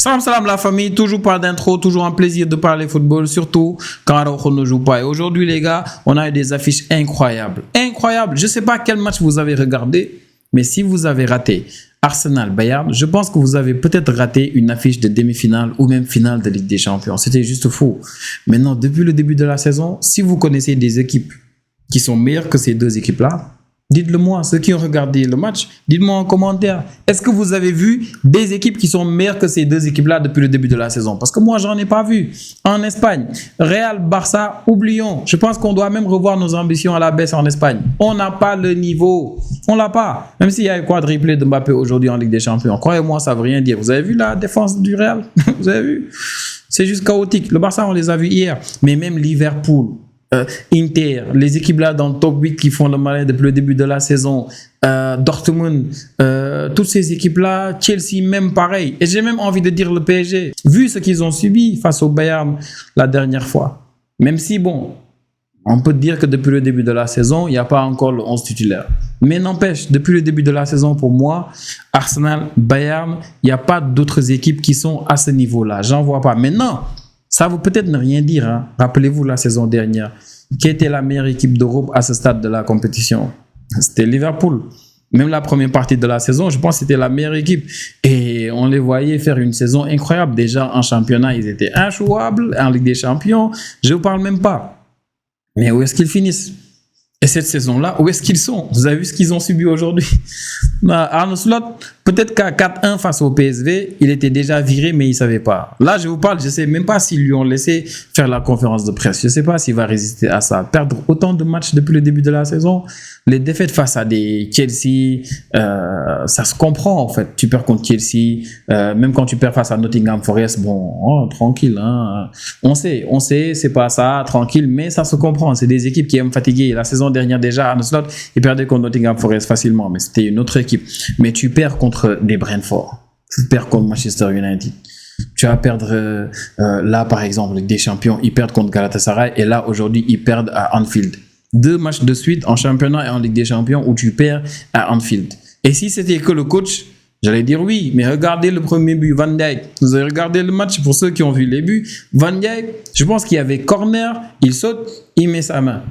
Salam salam la famille, toujours pas d'intro, toujours un plaisir de parler football, surtout quand Araujo ne joue pas. Et aujourd'hui les gars, on a eu des affiches incroyables. Incroyables, je sais pas quel match vous avez regardé, mais si vous avez raté Arsenal-Bayern, je pense que vous avez peut-être raté une affiche de demi-finale ou même finale de Ligue des Champions. C'était juste fou. Maintenant, depuis le début de la saison, si vous connaissez des équipes qui sont meilleures que ces deux équipes-là, dites-le moi, ceux qui ont regardé le match, dites-moi en commentaire. Est-ce que vous avez vu des équipes qui sont meilleures que ces deux équipes-là depuis le début de la saison? Parce que moi, j'en ai pas vu. En Espagne, Real, Barça, oublions. Je pense qu'on doit même revoir nos ambitions à la baisse en Espagne. On n'a pas le niveau. On l'a pas. Même s'il y a eu quadruplé de Mbappé aujourd'hui en Ligue des Champions. Croyez-moi, ça veut rien dire. Vous avez vu la défense du Real? Vous avez vu? C'est juste chaotique. Le Barça, on les a vus hier. Mais même Liverpool, Inter, les équipes là dans le top 8 qui font le malin depuis le début de la saison, Dortmund, toutes ces équipes là, Chelsea même pareil. Et j'ai même envie de dire le PSG, vu ce qu'ils ont subi face au Bayern la dernière fois. Même si bon, on peut dire que depuis le début de la saison, il n'y a pas encore le 11 titulaire. Mais n'empêche, depuis le début de la saison, pour moi, Arsenal, Bayern, il n'y a pas d'autres équipes qui sont à ce niveau-là. J'en vois pas. Maintenant, ça veut peut-être ne rien dire. Hein. Rappelez-vous la saison dernière. Qui était la meilleure équipe d'Europe à ce stade de la compétition? C'était Liverpool. Même la première partie de la saison, je pense que c'était la meilleure équipe. Et on les voyait faire une saison incroyable. Déjà en championnat, ils étaient injouables. En Ligue des Champions, je ne vous parle même pas. Mais où est-ce qu'ils finissent? Et cette saison-là, où est-ce qu'ils sont? Vous avez vu ce qu'ils ont subi aujourd'hui? Arne Slot, peut-être qu'à 4-1 face au PSV, il était déjà viré, mais il ne savait pas. Là, je vous parle, je ne sais même pas s'ils lui ont laissé faire la conférence de presse. Je ne sais pas s'il va résister à ça. Perdre autant de matchs depuis le début de la saison, les défaites face à des Chelsea, ça se comprend en fait. Tu perds contre Chelsea, même quand tu perds face à Nottingham Forest, bon, tranquille. Hein. On sait, c'est pas ça, tranquille, mais ça se comprend. C'est des équipes qui aiment fatiguer. La saison dernière déjà, Arne Slot, il perdait contre Nottingham Forest facilement, mais c'était une autre équipe. Mais tu perds contre des Brentford, tu perds contre Manchester United. Tu vas perdre là par exemple Ligue des Champions, ils perdent contre Galatasaray et là aujourd'hui ils perdent à Anfield. 2 matchs de suite en championnat et en Ligue des Champions où tu perds à Anfield. Et si c'était que le coach, j'allais dire oui, mais regardez le premier but, Van Dijk. Vous avez regardé le match pour ceux qui ont vu les buts. Van Dijk, je pense qu'il y avait corner, il saute, il met sa main.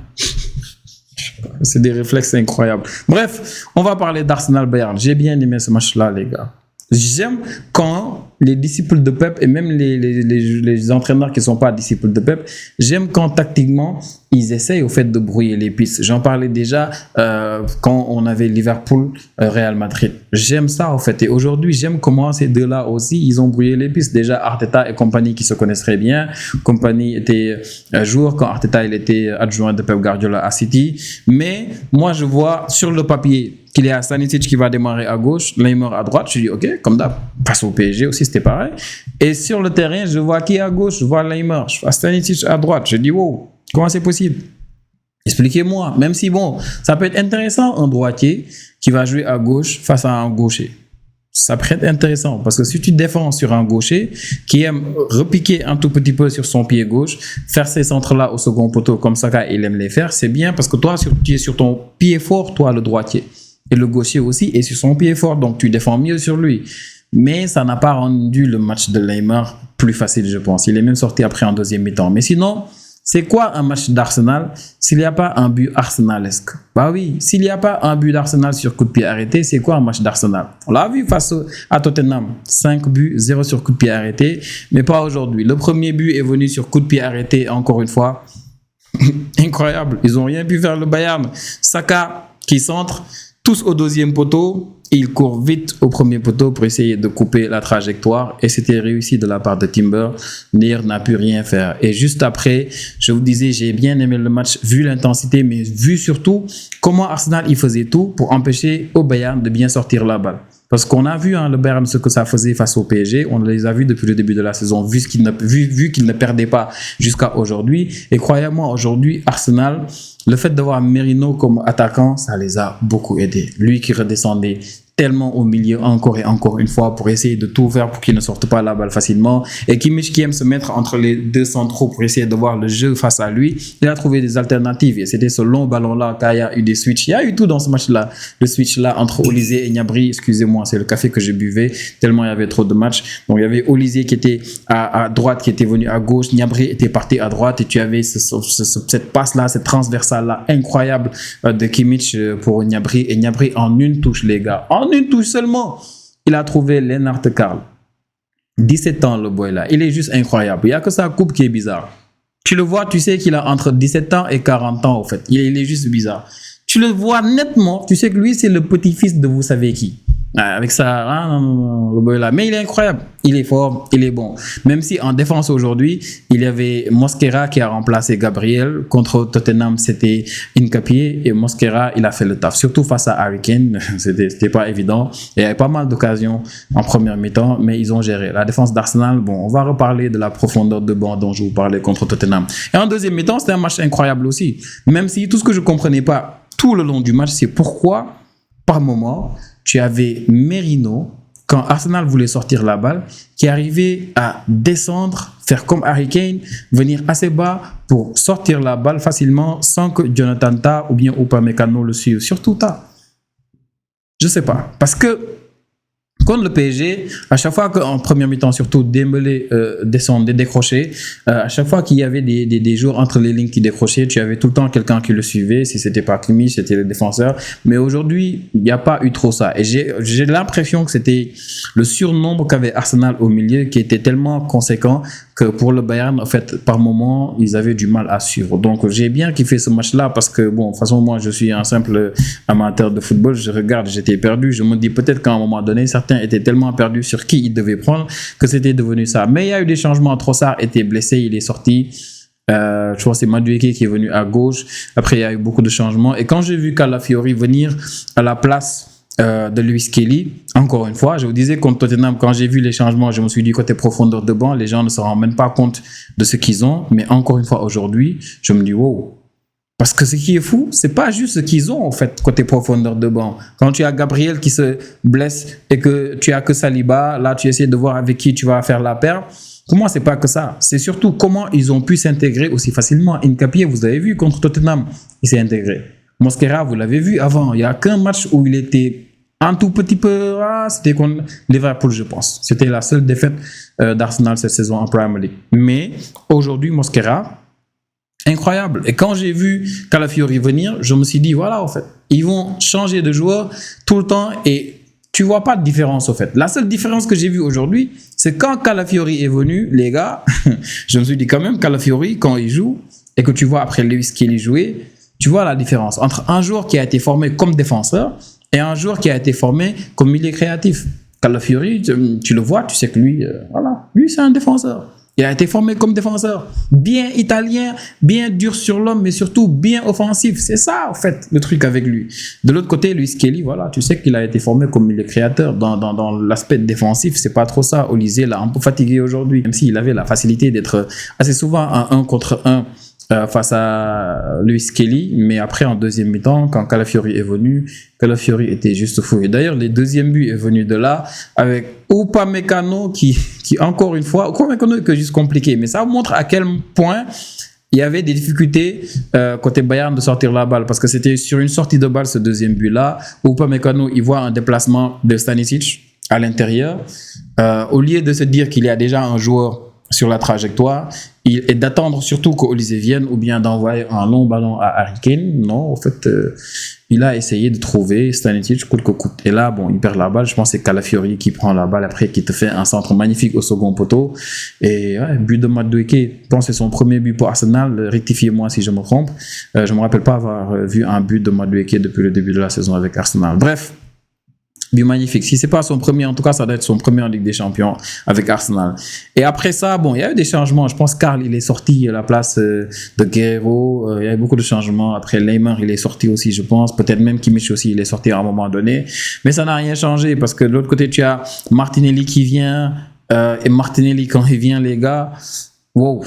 C'est des réflexes incroyables. Bref, on va parler d'Arsenal-Bayern. J'ai bien aimé ce match-là, les gars. J'aime quand les disciples de Pep et même les entraîneurs qui ne sont pas disciples de Pep, j'aime quand tactiquement ils essayent au fait de brouiller les pistes. J'en parlais déjà quand on avait Liverpool-Real Madrid. J'aime ça au fait. Et aujourd'hui, j'aime comment ces deux-là aussi, ils ont brouillé les pistes. Déjà, Arteta et compagnie qui se connaissent très bien. Compagnie était joueur quand Arteta il était adjoint de Pep Guardiola à City. Mais moi, je vois sur le papier qu'il y a Stanisic qui va démarrer à gauche, Neymar à droite. Je dis ok, comme d'hab. Face au PSG aussi, c'était pareil. Et sur le terrain, je vois qui à gauche, je vois Neymar. Je vois Stanisic à droite. Je dis wow, comment c'est possible? Expliquez-moi. Même si bon, ça peut être intéressant un droitier qui va jouer à gauche face à un gaucher. Ça peut être intéressant parce que si tu défends sur un gaucher qui aime repiquer un tout petit peu sur son pied gauche, faire ces centres-là au second poteau comme Saka, il aime les faire, c'est bien parce que toi, tu es sur ton pied fort, toi, le droitier. Et le gaucher aussi est sur son pied fort, donc tu défends mieux sur lui. Mais ça n'a pas rendu le match de Neymar plus facile, je pense. Il est même sorti après en deuxième mi-temps. Mais sinon, c'est quoi un match d'Arsenal s'il n'y a pas un but arsenalesque? Bah oui, s'il n'y a pas un but d'Arsenal sur coup de pied arrêté, c'est quoi un match d'Arsenal? On l'a vu face à Tottenham, 5 buts, 0 sur coup de pied arrêté, mais pas aujourd'hui. Le premier but est venu sur coup de pied arrêté, encore une fois. Incroyable, ils n'ont rien pu faire le Bayern. Saka qui centre, tous au deuxième poteau. Il court vite au premier poteau pour essayer de couper la trajectoire et c'était réussi de la part de Timber. Neuer n'a pu rien faire. Et juste après, je vous disais, j'ai bien aimé le match, vu l'intensité, mais vu surtout comment Arsenal il faisait tout pour empêcher au Bayern de bien sortir la balle. Parce qu'on a vu le Bayern ce que ça faisait face au PSG. On les a vus depuis le début de la saison, vu qu'ils ne perdaient pas jusqu'à aujourd'hui. Et croyez-moi, aujourd'hui, Arsenal, le fait d'avoir Merino comme attaquant, ça les a beaucoup aidés. Lui qui redescendait tellement au milieu encore et encore une fois pour essayer de tout faire pour qu'il ne sorte pas la balle facilement. Et Kimmich qui aime se mettre entre les deux centraux pour essayer de voir le jeu face à lui, il a trouvé des alternatives et c'était ce long ballon-là qu'il y a eu des switches. Il y a eu tout dans ce match-là. Le switch-là entre Olise et Gnabry, excusez-moi, c'est le café que je buvais tellement il y avait trop de matchs. Donc il y avait Olise qui était à droite, qui était venu à gauche, Gnabry était parti à droite et tu avais cette passe-là, cette transversale-là incroyable de Kimmich pour Gnabry. Et Gnabry en une touche, les gars. En une touche seulement, il a trouvé Lennart Karl. 17 ans, le boy là. Il est juste incroyable. Il n'y a que sa coupe qui est bizarre. Tu le vois, tu sais qu'il a entre 17 ans et 40 ans, au fait. Il est juste bizarre. Tu le vois nettement, tu sais que lui, c'est le petit-fils de vous savez qui. Avec ça, le boy là. Mais il est incroyable. Il est fort, il est bon. Même si en défense aujourd'hui, il y avait Mosquera qui a remplacé Gabriel. Contre Tottenham, c'était Nketiah et Mosquera, il a fait le taf. Surtout face à Harry Kane, c'était pas évident. Il y avait pas mal d'occasions en première mi-temps, mais ils ont géré. La défense d'Arsenal, bon, on va reparler de la profondeur de banc dont je vous parlais contre Tottenham. Et en deuxième mi-temps, c'était un match incroyable aussi. Même si tout ce que je comprenais pas tout le long du match, c'est pourquoi, par moment, tu avais Merino, quand Arsenal voulait sortir la balle, qui arrivait à descendre, faire comme Harry Kane, venir assez bas pour sortir la balle facilement sans que Jonathan Tah ou bien Upamecano le suivent. Surtout Tah. Je sais pas. Parce que contre le PSG, à chaque fois qu'en première mi-temps, surtout Dembélé descendait, décrochait, à chaque fois qu'il y avait des joueurs entre les lignes qui décrochaient, tu avais tout le temps quelqu'un qui le suivait. Si c'était pas Kimmich, c'était le défenseur. Mais aujourd'hui, il n'y a pas eu trop ça. Et j'ai l'impression que c'était le surnombre qu'avait Arsenal au milieu qui était tellement conséquent que pour le Bayern, en fait, par moment, ils avaient du mal à suivre. Donc, j'ai bien kiffé ce match-là parce que, bon, de toute façon, moi, je suis un simple amateur de football. Je regarde, j'étais perdu. Je me dis peut-être qu'à un moment donné, certains étaient tellement perdus sur qui ils devaient prendre que c'était devenu ça. Mais il y a eu des changements. Trossard était blessé, il est sorti. Je crois que c'est Madueke qui est venu à gauche. Après, il y a eu beaucoup de changements. Et quand j'ai vu Calafiori venir à la place de Lewis Kelly, encore une fois, je vous disais contre Tottenham, quand j'ai vu les changements, je me suis dit côté profondeur de banc, les gens ne se rendent même pas compte de ce qu'ils ont. Mais encore une fois, aujourd'hui, je me dis wow. Parce que ce qui est fou, c'est pas juste ce qu'ils ont en fait côté profondeur de banc. Quand tu as Gabriel qui se blesse et que tu as que Saliba, là tu essaies de voir avec qui tu vas faire la paire. Pour moi, c'est pas que ça. C'est surtout comment ils ont pu s'intégrer aussi facilement. Nketiah, vous avez vu contre Tottenham, il s'est intégré. Mosquera, vous l'avez vu avant. Il y a qu'un match où il était un tout petit peu. C'était contre Liverpool, je pense. C'était la seule défaite d'Arsenal cette saison en Premier League. Mais aujourd'hui, Mosquera, incroyable. Et quand j'ai vu Calafiori venir, je me suis dit, voilà, en fait, ils vont changer de joueur tout le temps et tu vois pas de différence, en fait. La seule différence que j'ai vue aujourd'hui, c'est quand Calafiori est venu, les gars, je me suis dit quand même, Calafiori, quand il joue et que tu vois après Lewis Kelly jouer, tu vois la différence entre un joueur qui a été formé comme défenseur et un joueur qui a été formé comme milieu créatif. Calafiori, tu le vois, tu sais que lui, voilà, lui c'est un défenseur. Il a été formé comme défenseur, bien italien, bien dur sur l'homme, mais surtout bien offensif. C'est ça, en fait, le truc avec lui. De l'autre côté, Lewis Kelly, voilà, tu sais qu'il a été formé comme milieu créateur. Dans l'aspect défensif, c'est pas trop ça. Olise l'a un peu fatigué aujourd'hui, même s'il avait la facilité d'être assez souvent un 1 contre 1 face à Lewis Kelly, mais après en deuxième mi-temps, quand Calafiori est venu, Calafiori était juste fou. Et d'ailleurs, le deuxième but est venu de là, avec Upamecano qui encore une fois, Upamecano est juste compliqué, mais ça montre à quel point il y avait des difficultés côté Bayern de sortir la balle, parce que c'était sur une sortie de balle ce deuxième but-là, Upamecano, il voit un déplacement de Stanisic à l'intérieur, au lieu de se dire qu'il y a déjà un joueur sur la trajectoire et d'attendre surtout qu'Olise vienne ou bien d'envoyer un long ballon à Harry Kane. Non, en fait, il a essayé de trouver Stanisic coûte que coûte. Et là, bon, il perd la balle. Je pense que c'est Calafiori qui prend la balle après, qui te fait un centre magnifique au second poteau. Et ouais, but de Madueke. Je pense que c'est son premier but pour Arsenal. Rectifiez-moi si je me trompe. Je ne me rappelle pas avoir vu un but de Madueke depuis le début de la saison avec Arsenal. Bref. But magnifique. Si c'est pas son premier, en tout cas, ça doit être son premier en Ligue des Champions avec Arsenal. Et après ça, bon, il y a eu des changements. Je pense que Karl, il est sorti à la place de Guerrero. Il y a eu beaucoup de changements. Après, Neymar, il est sorti aussi, je pense. Peut-être même Kimmich aussi, il est sorti à un moment donné. Mais ça n'a rien changé parce que de l'autre côté, tu as Martinelli qui vient. Et Martinelli, quand il vient, les gars, wow.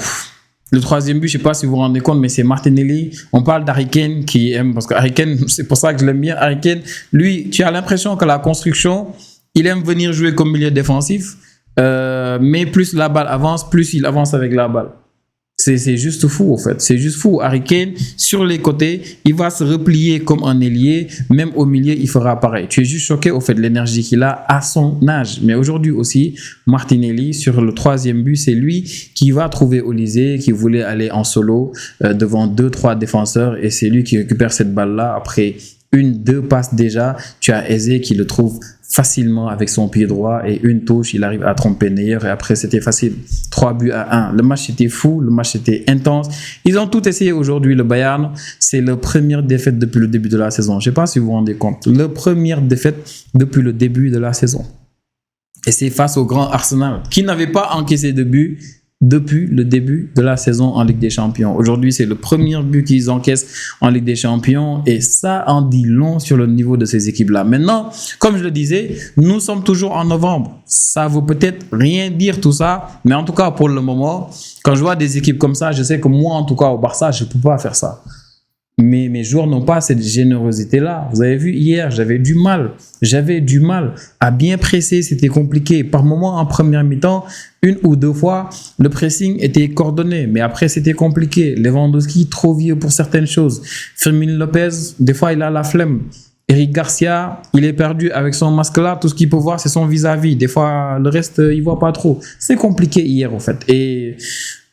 Le troisième but, je ne sais pas si vous vous rendez compte, mais c'est Martinelli. On parle d'Harry Kane qui aime, parce que Harry Kane, c'est pour ça que je l'aime bien. Harry Kane, lui, tu as l'impression que la construction, il aime venir jouer comme milieu défensif, mais plus la balle avance, plus il avance avec la balle. C'est juste fou, en fait. C'est juste fou. Harry Kane, sur les côtés, il va se replier comme un ailier. Même au milieu, il fera pareil. Tu es juste choqué, au fait, de l'énergie qu'il a à son âge. Mais aujourd'hui aussi, Martinelli, sur le troisième but, c'est lui qui va trouver Olysée, qui voulait aller en solo devant 2-3 défenseurs. Et c'est lui qui récupère cette balle-là. Après 1-2 passes déjà, tu as Eze qui le trouve facilement avec son pied droit et une touche, il arrive à tromper Neuer et après c'était facile, 3-1. Le match était fou, le match était intense. Ils ont tout essayé aujourd'hui. Le Bayern, c'est leur première défaite depuis le début de la saison. Je ne sais pas si vous vous rendez compte. Leur première défaite depuis le début de la saison. Et c'est face au grand Arsenal qui n'avait pas encaissé de but depuis le début de la saison en Ligue des Champions. Aujourd'hui, c'est le premier but qu'ils encaissent en Ligue des Champions et ça en dit long sur le niveau de ces équipes-là. Maintenant, comme je le disais, nous sommes toujours en novembre. Ça veut peut-être rien dire tout ça, mais en tout cas pour le moment, quand je vois des équipes comme ça, je sais que moi, en tout cas au Barça, je ne peux pas faire ça. Mais mes joueurs n'ont pas cette générosité-là. Vous avez vu hier, j'avais du mal à bien presser, c'était compliqué. Par moments, en première mi-temps, 1 ou 2 fois, le pressing était coordonné, mais après, c'était compliqué. Lewandowski, trop vieux pour certaines choses. Fermín Lopez, des fois, il a la flemme. Eric Garcia, il est perdu avec son masque-là. Tout ce qu'il peut voir, c'est son vis-à-vis. Des fois, le reste, il ne voit pas trop. C'est compliqué hier, en fait. Et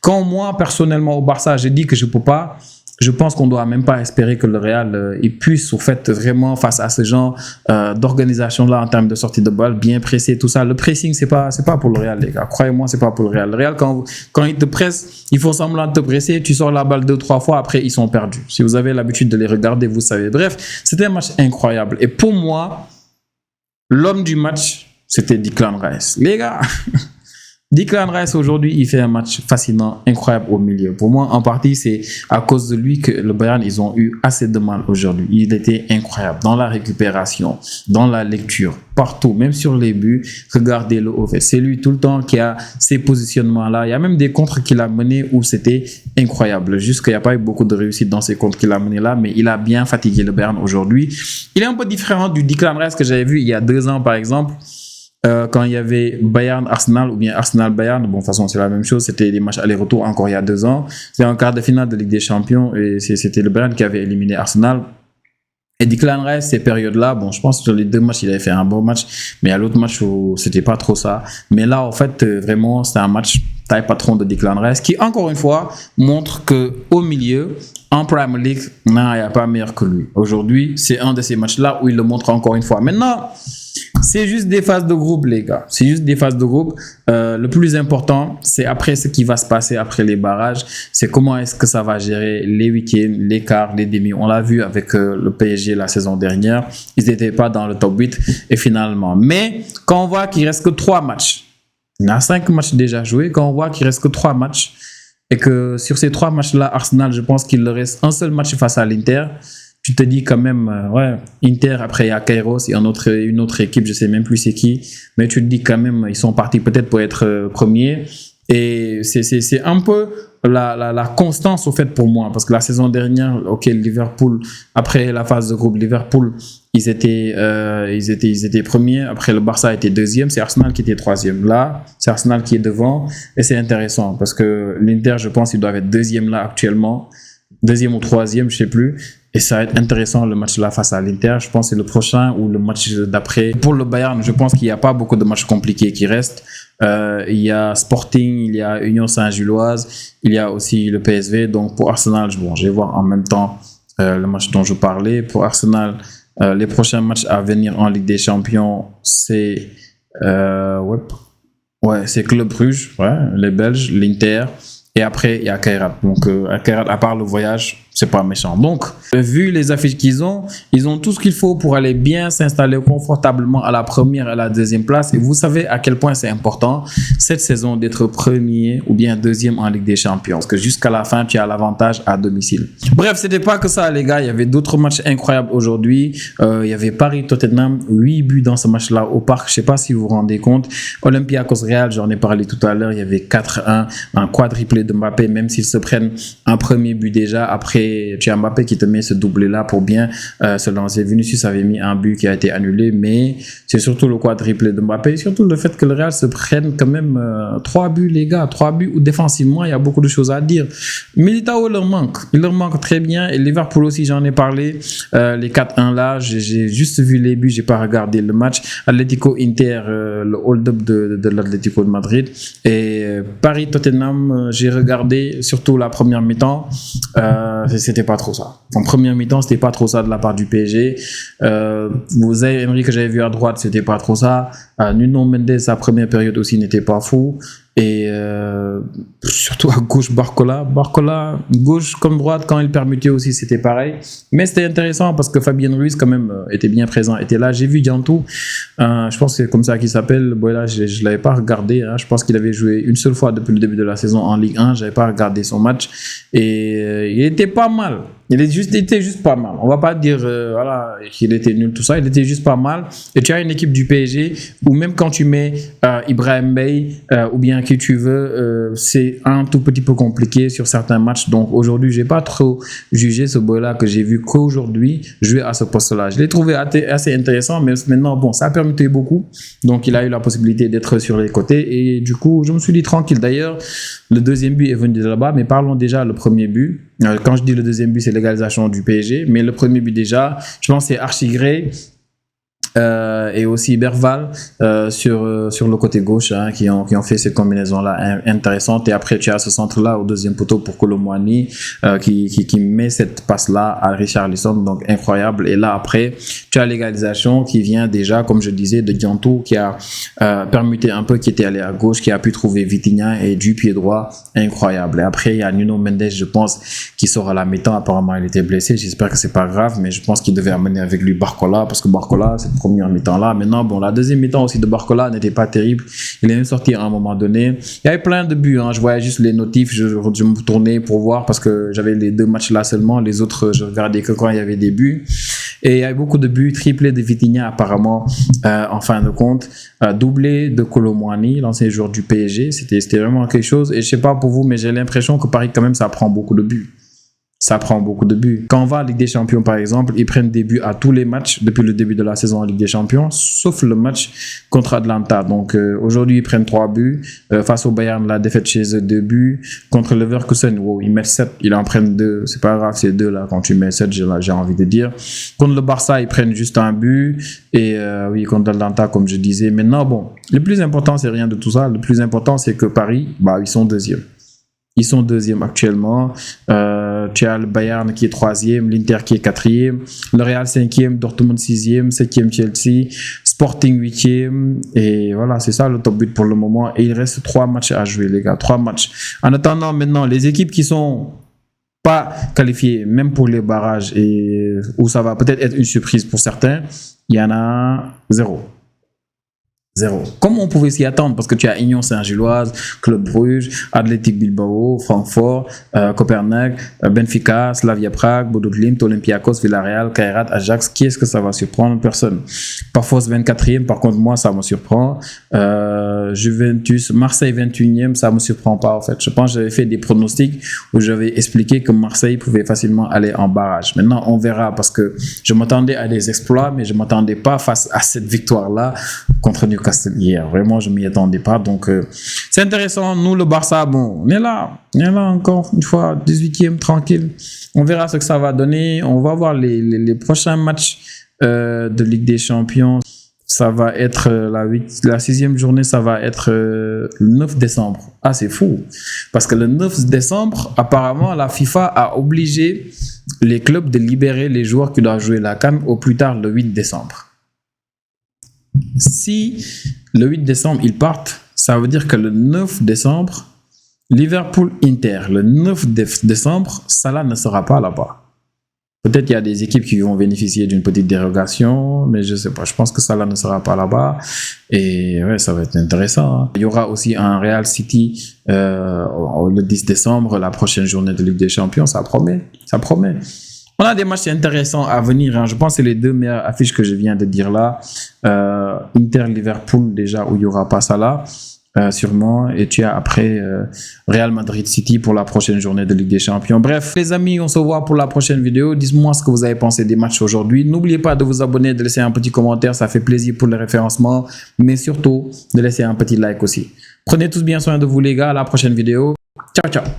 quand moi, personnellement, au Barça, j'ai dit que je ne peux pas, je pense qu'on ne doit même pas espérer que le Real il puisse, au fait, vraiment, face à ce genre d'organisation-là, en termes de sortie de balle, bien pressé, tout ça. Le pressing, c'est pas pour le Real, les gars. Croyez-moi, c'est pas pour le Real. Le Real, quand ils te pressent, ils font semblant de te presser, tu sors la balle 2-3 fois, après, ils sont perdus. Si vous avez l'habitude de les regarder, vous savez. Bref, c'était un match incroyable. Et pour moi, l'homme du match, c'était Declan Rice. Les gars, Declan Rice, aujourd'hui, il fait un match fascinant, incroyable au milieu. Pour moi, en partie, c'est à cause de lui que le Bayern, ils ont eu assez de mal aujourd'hui. Il était incroyable dans la récupération, dans la lecture, partout, même sur les buts. Regardez-le au fait. C'est lui tout le temps qui a ces positionnements-là. Il y a même des contres qu'il a menés où c'était incroyable. Juste qu'il n'y a pas eu beaucoup de réussite dans ces contres qu'il a menés là, mais il a bien fatigué le Bayern aujourd'hui. Il est un peu différent du Declan Rice que j'avais vu il y a 2 ans, par exemple. Quand il y avait Bayern-Arsenal ou bien Arsenal-Bayern, bon, de toute façon, c'est la même chose. C'était des matchs aller-retour encore il y a 2 ans. C'était un quart de finale de Ligue des Champions et c'était le Bayern qui avait éliminé Arsenal. Et Declan Rice, ces périodes-là, bon, je pense que sur les 2 matchs, il avait fait un bon match, mais à l'autre match, c'était pas trop ça. Mais là, en fait, vraiment, c'était un match taille patron de Declan Rice qui, encore une fois, montre qu'au milieu, en Premier League, non, il n'y a pas meilleur que lui. Aujourd'hui, c'est un de ces matchs-là où il le montre encore une fois. Maintenant, c'est juste des phases de groupe, les gars. C'est juste des phases de groupe. Le plus important, c'est après ce qui va se passer après les barrages. C'est comment est-ce que ça va gérer les huitièmes, les quarts, les demi. On l'a vu avec le PSG la saison dernière. Ils n'étaient pas dans le top 8 et finalement. Mais quand on voit qu'il ne reste que 3 matchs, il y a 5 matchs déjà joués. Quand on voit qu'il ne reste que 3 matchs et que sur ces 3 matchs-là, Arsenal, je pense qu'il leur reste un seul match face à l'Inter. Tu te dis quand même, ouais, Inter, après il y a Kairos, il y a une autre équipe, je sais même plus c'est qui, mais tu te dis quand même, ils sont partis peut-être pour être premiers. Et c'est un peu la constance au fait pour moi, parce que la saison dernière, ok, Liverpool, après la phase de groupe, Liverpool, ils étaient premiers, après le Barça était deuxième, c'est Arsenal qui était troisième. Là, c'est Arsenal qui est devant, et c'est intéressant, parce que l'Inter, je pense, ils doivent être deuxième là actuellement, deuxième ou troisième, je sais plus. Et ça va être intéressant le match là face à l'Inter. Je pense que c'est le prochain ou le match d'après. Pour le Bayern, je pense qu'il n'y a pas beaucoup de matchs compliqués qui restent. Il y a Sporting, il y a Union Saint-Gilloise, il y a aussi le PSV. Donc pour Arsenal, bon, je vais voir en même temps le match dont je parlais. Pour Arsenal, les prochains matchs à venir en Ligue des Champions, c'est c'est Club Brugge, les Belges, l'Inter. Et après, il y a Kairat. Donc, à part le voyage, C'est pas méchant. Donc, vu les affiches qu'ils ont, ils ont tout ce qu'il faut pour aller bien s'installer confortablement à la première et à la deuxième place. Et vous savez à quel point c'est important cette saison d'être premier ou bien deuxième en Ligue des Champions. Parce que jusqu'à la fin, tu as l'avantage à domicile. Bref, c'était pas que ça, les gars. Il y avait d'autres matchs incroyables aujourd'hui. Il y avait Paris-Tottenham, 8 buts dans ce match-là au parc. Je sais pas si vous vous rendez compte. Olympiakos-Real, j'en ai parlé tout à l'heure. Il y avait 4-1, un quadruplé de Mbappé, même s'ils se prennent un premier but déjà. Après, tu as Mbappé qui te met ce doublé-là pour bien se lancer. Vinicius avait mis un but qui a été annulé, mais c'est surtout le quadruplé de Mbappé, surtout le fait que le Real se prenne quand même 3 buts, les gars. 3 buts où défensivement, il y a beaucoup de choses à dire. Militao leur manque. Il leur manque très bien. Et Liverpool aussi, j'en ai parlé. Les 4-1 là, j'ai juste vu les buts, j'ai pas regardé le match. Atlético-Inter, le hold-up de l'Atlético de Madrid. Et Paris-Tottenham, j'ai regardé surtout la première mi-temps. C'était pas trop ça. En première mi-temps, c'était pas trop ça de la part du PSG. Vous avez Emery que j'avais vu à droite, c'était pas trop ça. Nuno Mendes, sa première période aussi n'était pas fou. Et surtout à gauche, Barcola, gauche comme droite, quand il permutait aussi, c'était pareil. Mais c'était intéressant parce que Fabien Ruiz, quand même, était bien présent, était là. J'ai vu Diantou, je pense que c'est comme ça qu'il s'appelle. Bon, là, je ne l'avais pas regardé. Hein. Je pense qu'il avait joué une seule fois depuis le début de la saison en Ligue 1. Je n'avais pas regardé son match. Et il était pas mal. Il était juste pas mal. On va pas dire voilà, qu'il était nul, tout ça. Il était juste pas mal. Et tu as une équipe du PSG où même quand tu mets Ibrahim Bey ou bien qui tu veux, c'est un tout petit peu compliqué sur certains matchs. Donc aujourd'hui, j'ai pas trop jugé ce boy-là que j'ai vu qu'aujourd'hui jouer à ce poste-là. Je l'ai trouvé assez intéressant, mais maintenant, bon, ça a permis beaucoup. Donc il a eu la possibilité d'être sur les côtés. Et du coup, je me suis dit tranquille. D'ailleurs, le deuxième but est venu de là-bas, mais parlons déjà le premier but. Quand je dis le deuxième but, c'est l'égalisation du PSG, mais le premier but déjà, je pense que c'est Archigré et aussi Berval sur le côté gauche hein, qui ont fait cette combinaison-là intéressante. Et après, tu as ce centre-là au deuxième poteau pour Kolo Muani qui met cette passe-là à Richarlison, donc incroyable. Et là, après, tu as l'égalisation qui vient déjà, comme je disais, de Diantou qui a permuté un peu, qui était allé à gauche, qui a pu trouver Vitinha et du pied droit, incroyable. Et après, il y a Nuno Mendes, je pense, qui sort à la mi-temps. Apparemment, il était blessé. J'espère que c'est pas grave, mais je pense qu'il devait amener avec lui Barcola parce que Barcola, c'est première mi-temps là. Maintenant, bon, la deuxième mi-temps aussi de Barcola n'était pas terrible. Il est même sorti à un moment donné. Il y avait plein de buts. Hein. Je voyais juste les notifs. Je me tournais pour voir parce que j'avais les 2 matchs là seulement. Les autres, je regardais que quand il y avait des buts. Et il y avait beaucoup de buts. Triplé de Vitinha apparemment en fin de compte. Doublé de Kolo Muani, l'ancien joueur du PSG. C'était vraiment quelque chose. Et je sais pas pour vous, mais j'ai l'impression que Paris quand même, ça prend beaucoup de buts. Ça prend beaucoup de buts. Quand on va en Ligue des Champions, par exemple, ils prennent des buts à tous les matchs depuis le début de la saison en Ligue des Champions, sauf le match contre Atlanta. Donc aujourd'hui, ils prennent 3 buts. Face au Bayern, la défaite chez eux, 2 buts. Contre Leverkusen, wow, ils mettent 7. Ils en prennent 2. C'est pas grave, c'est 2 là. Quand tu mets 7, j'ai envie de dire. Contre le Barça, ils prennent juste un but. Et oui, contre Atlanta, comme je disais. Maintenant, bon, le plus important, c'est rien de tout ça. Le plus important, c'est que Paris, bah, ils sont deuxième. Ils sont deuxième actuellement. Tu as le Bayern qui est troisième, l'Inter qui est quatrième, le Real cinquième, Dortmund sixième, septième Chelsea, Sporting huitième. Et voilà, c'est ça le top 8 pour le moment. Et il reste 3 matchs à jouer, les gars. 3 matchs. En attendant, maintenant, les équipes qui sont pas qualifiées, même pour les barrages, et où ça va peut-être être une surprise pour certains, il y en a 0. Comme on pouvait s'y attendre, parce que tu as Union Saint-Gilloise, Club Bruges, Athletic Bilbao, Francfort, Copenhague, Benfica, Slavia Prague, Bodo Glimt, Olympiakos, Villarreal, Kairat, Ajax. Qui est-ce que ça va surprendre? Personne. Parfois 24e, par contre moi ça me surprend. Juventus, Marseille 21e, ça me surprend pas en fait. Je pense que j'avais fait des pronostics où j'avais expliqué que Marseille pouvait facilement aller en barrage. Maintenant on verra parce que je m'attendais à des exploits, mais je m'attendais pas face à cette victoire-là contre Newcastle hier. Vraiment, je m'y attendais pas. Donc, c'est intéressant. Nous, le Barça, bon, on est là encore une fois, 18e, tranquille. On verra ce que ça va donner. On va voir les prochains matchs de Ligue des Champions. Ça va être la 6e journée, ça va être le 9 décembre. Ah, c'est fou. Parce que le 9 décembre, apparemment, la FIFA a obligé les clubs de libérer les joueurs qui doivent jouer la CAN au plus tard le 8 décembre. Si le 8 décembre, ils partent, ça veut dire que le 9 décembre, Liverpool-Inter, le 9 décembre, Salah ne sera pas là-bas. Peut-être qu'il y a des équipes qui vont bénéficier d'une petite dérogation, mais je ne sais pas. Je pense que Salah ne sera pas là-bas. Et ouais, ça va être intéressant. Hein. Il y aura aussi un Real City le 10 décembre, la prochaine journée de Ligue des Champions. Ça promet. Ça promet. On a des matchs intéressants à venir. Hein. Je pense que c'est les deux meilleures affiches que je viens de dire là. Inter-Liverpool, déjà, où il n'y aura pas Salah. Sûrement, et tu as après Real Madrid City pour la prochaine journée de Ligue des Champions. Bref, les amis, on se voit pour la prochaine vidéo. Dites-moi ce que vous avez pensé des matchs aujourd'hui. N'oubliez pas de vous abonner, de laisser un petit commentaire, ça fait plaisir pour le référencement, mais surtout de laisser un petit like aussi. Prenez tous bien soin de vous les gars, à la prochaine vidéo. Ciao, ciao.